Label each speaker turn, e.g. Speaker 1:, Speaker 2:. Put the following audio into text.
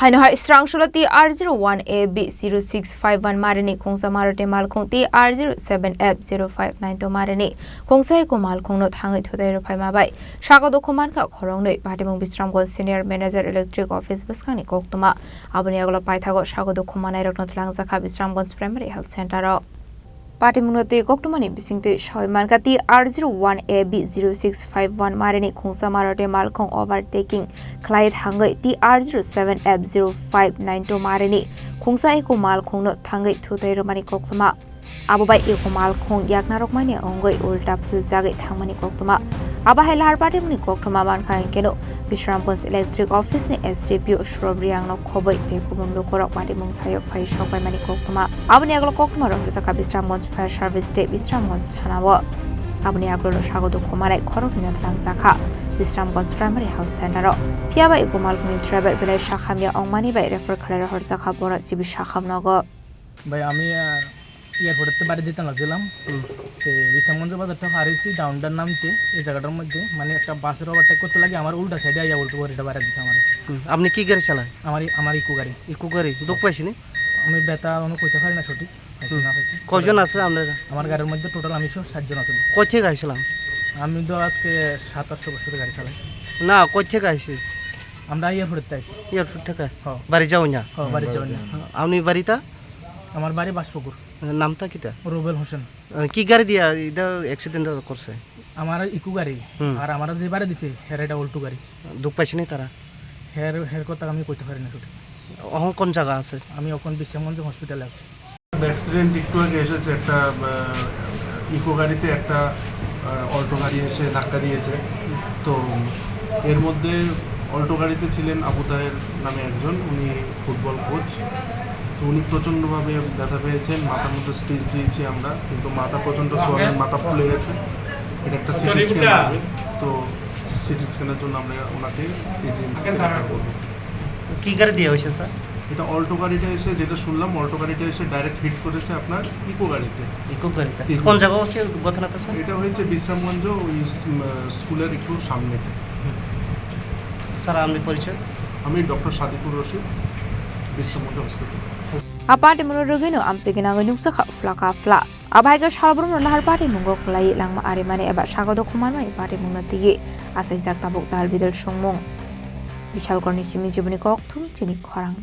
Speaker 1: Haino Srangsalo TR01AB-0651 marini Khungsa Maruti Malkhung TR07AB-0592 marini Khungsa Malkhungno Thangwi Thutaiwi Sago Dukhomankha Khoroknwi Patimung Bishramganj Senior Manager Electric Office Bwskang Koktwma Aboni Paithago Sago Dukhomanairak Twlangjakha Bishramganj Primary Health Centero Patimung Koktwma bisingte Rwphaimani TR01AB-0651 marini Khungsa Maruti Malkhung overtaking Thangwi TR07AB-0592 marini Khungsa Malkhungno Thangwi Thutaiwi Koktwma Abobai Malkhung Yaknarokmani ongoi ulta Philjagai Thangmani Koktwma Abahai lahar Patimung Koktwma Mankhano Bisharamganj Electric Office ni SDPO Srangsalo Khoboi Tekumum Lokorok Patimung Thayo Fai Rwphaimani Koktwma Aboni Koktwma Rwphaimani Bishramganj Fire Service Day Bishramganj Thanawo Aboni Sago Dukhomankha Khoroknwi Twlangjakha Bishramganj Primary Health Centero Piaba Malkhungni Travel Belai Shakhamya Ongmani bai refer Khlara Horjakha Bora Jibi Shakhamnago
Speaker 2: ভাই আমি এয়ারপোর্টের বাড়ি যেতে লাগছিলাম তো বিশামগঞ্জ বাজারটা হারিয়েছি ডাউনটার নামতে এই জায়গাটার মধ্যে মানে একটা বাসের ওভারটেক করতে লাগে আমার উল্টা সাইডে আইয়া উল্টো করে এটা বাইরে দিছে আমার
Speaker 3: আপনি কি গাড়ি চালান
Speaker 2: আমার ইকো গাড়ি
Speaker 3: দুঃখ পাইছিনি
Speaker 2: আমি বেতা অনু কইতে পারি না সঠিক
Speaker 3: কয়জন আছে আপনারা
Speaker 2: আমার গাড়ির মধ্যে টোটাল আমি 7 জন আছি
Speaker 3: কই থেকে আইছিলাম
Speaker 2: আমি তো আজকে 27 বছরের গাড়ি চালাই
Speaker 3: না কই থেকে আইছি
Speaker 2: আমরা এয়ারপোর্টে আইছি
Speaker 3: এয়ারপোর্ট থেকে বাড়ি যাও না
Speaker 2: বাড়ি যাও না
Speaker 3: আপনি বাড়িটা
Speaker 2: আমার বাড়ি বাসপুকুর
Speaker 3: নামটা কিটা
Speaker 2: রুবেল হোসেন
Speaker 3: কি গাড়ি দিয়া এটা অ্যাক্সিডেন্ট করছে
Speaker 2: আমার ইকো গাড়ি আর আমার যে বাড়ি দিছে হেরেটা উল্টো গাড়ি
Speaker 3: দুঃখ পাইছিনি তারা
Speaker 2: হের কথা আমি কইতে পারি না সঠিক
Speaker 3: এখন কোন জায়গা আছে
Speaker 2: আমি এখন বিশামগঞ্জ হসপিটালে আছি
Speaker 4: অ্যাক্সিডেন্ট একটু আগে এসেছে একটা ইকো গাড়িতে একটা অল্টো গাড়ি এসে ধাক্কা দিয়েছে তো এর মধ্যে অল্টো গাড়িতে ছিলেন আবু তাহের নামে একজন উনি ফুটবল কোচ তো উনি প্রচণ্ডভাবে ব্যথা পেয়েছেন মাথার মধ্যে স্টিচ দিয়েছি আমরা কিন্তু মাথা প্রচণ্ড সোয়ালের মাথা ফুলে গেছে এটা একটা সিটি স্ক্যান হবে তো সিটি স্ক্যানের জন্য আমরা ওনাকে এজেন্সিকে রেফার করবো
Speaker 3: কি গাড়ি দিয়ে হয়েছে স্যার
Speaker 4: এটা অল্টো গাড়িটা এসে যেটা শুনলাম অল্টো গাড়িটা এসে ডাইরেক্ট হিট করেছে আপনার ইকো গাড়িতে
Speaker 3: কোন জায়গা হচ্ছে ঘটনাটা স্যার
Speaker 4: এটা হয়েছে বিশ্রামগঞ্জ ওই স্কুলের একটু সামনে
Speaker 3: স্যার আপনি পরিচয়
Speaker 4: আমি doctor Sadiqur Rashid Bishramganj hospital
Speaker 1: Patimung Rugino Amsigina Nuksa Flaka Fla Abhaiga Shalbrum Lahar Patimung Klai Langma Arimani about Sago Dukhomankha Patimung Tige Asai Zaktabuk Dalbidel Shungmung Bishal Kornichimi Koktwma Chini Khorang